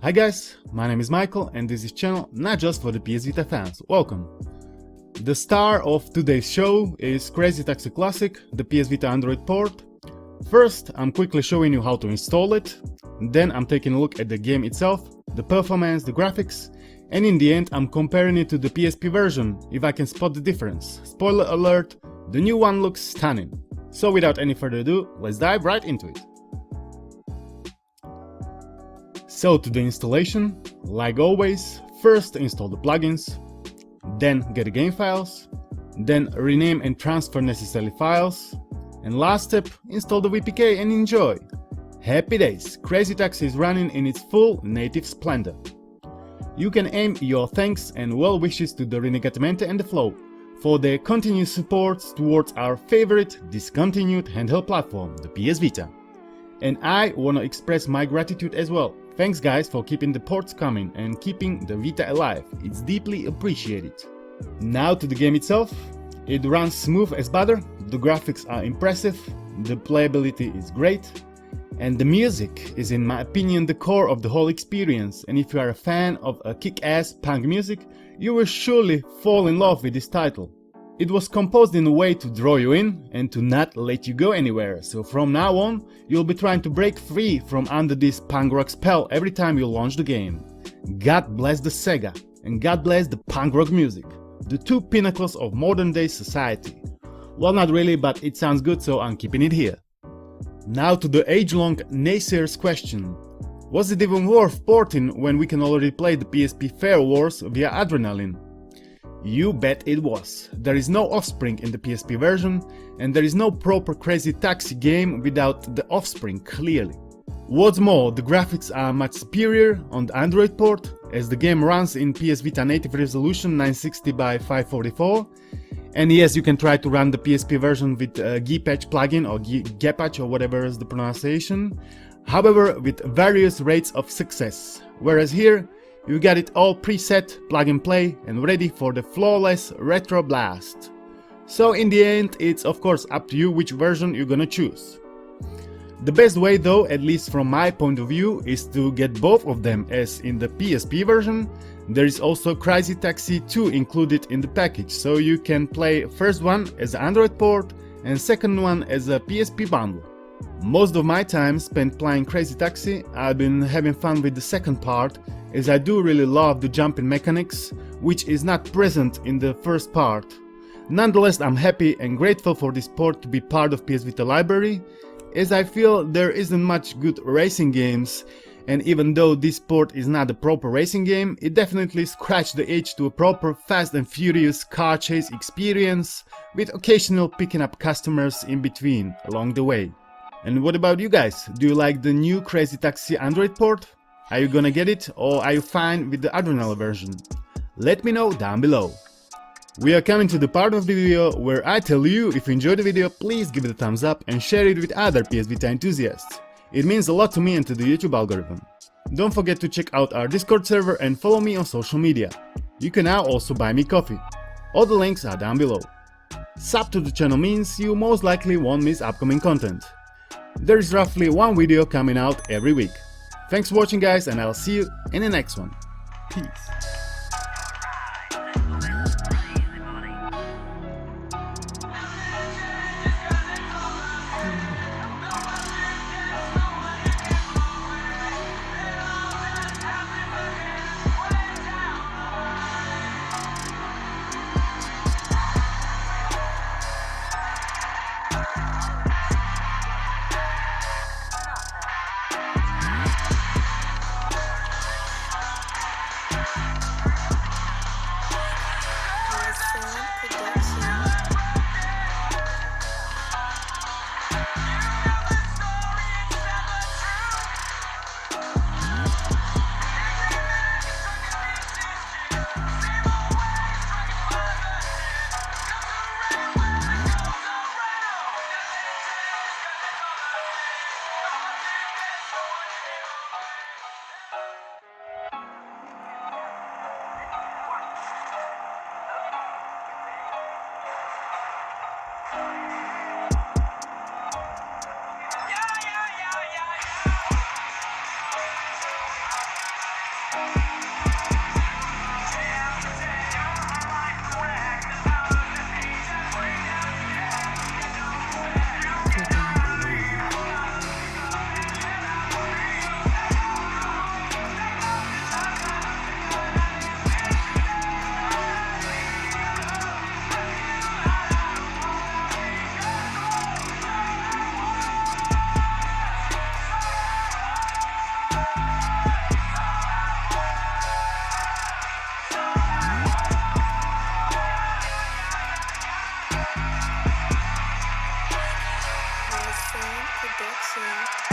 Hi guys, my name is Michael and this is channel not just for the PS Vita fans. Welcome! The star of today's show is Crazy Taxi Classic, the PS Vita Android port. First, I'm quickly showing you how to install it, then I'm taking a look at the game itself, the performance, the graphics, and in the end I'm comparing it to the PSP version, if I can spot the difference. Spoiler alert, the new one looks stunning. So without any further ado, let's dive right into it. So to the installation, like always, first install the plugins, then get the game files, then rename and transfer necessary files, and last step, install the VPK and enjoy! Happy days! Crazy Taxi is running in its full native splendor. You can aim your thanks and well wishes to the Renegatamente and the Flow for their continued support towards our favorite discontinued handheld platform, the PS Vita. And I wanna express my gratitude as well. Thanks guys for keeping the ports coming and keeping the Vita alive, it's deeply appreciated. Now to the game itself. It runs smooth as butter, the graphics are impressive, the playability is great, and the music is in my opinion the core of the whole experience, and if you are a fan of a kick-ass punk music, you will surely fall in love with this title. It was composed in a way to draw you in and to not let you go anywhere, so from now on you'll be trying to break free from under this punk rock spell every time you launch the game. God bless the Sega and God bless the punk rock music, the two pinnacles of modern day society. Well, not really, but it sounds good, so I'm keeping it here. Now to the age-long naysayers question. Was it even worth porting when we can already play the PSP Fair Wars via Adrenaline? You bet it was. There is no Offspring in the PSP version, and there is no proper Crazy Taxi game without the Offspring, clearly. What's more, the graphics are much superior on the Android port, as the game runs in PS Vita native resolution 960 by 544, and yes, you can try to run the PSP version with GPatch plugin or GPatch or whatever is the pronunciation, however with various rates of success, whereas here you got it all preset, plug and play, and ready for the flawless retro blast. So in the end, it's of course up to you which version you're gonna choose. The best way though, at least from my point of view, is to get both of them, as in the PSP version there is also Crazy Taxi 2 included in the package, so you can play first one as an Android port and second one as a PSP bundle. Most of my time spent playing Crazy Taxi, I've been having fun with the second part, as I do really love the jumping mechanics, which is not present in the first part. Nonetheless, I'm happy and grateful for this port to be part of PS Vita library, as I feel there isn't much good racing games, and even though this port is not a proper racing game, it definitely scratched the itch to a proper Fast and Furious car chase experience, with occasional picking up customers in between along the way. And what about you guys? Do you like the new Crazy Taxi Android port? Are you gonna get it, or are you fine with the Adrenaline version? Let me know down below. We are coming to the part of the video where I tell you, if you enjoyed the video, please give it a thumbs up and share it with other PS Vita enthusiasts. It means a lot to me and to the YouTube algorithm. Don't forget to check out our Discord server and follow me on social media. You can now also buy me coffee. All the links are down below. Sub to the channel means you most likely won't miss upcoming content. There is roughly one video coming out every week. Thanks for watching guys, and I'll see you in the next one. Peace. Production.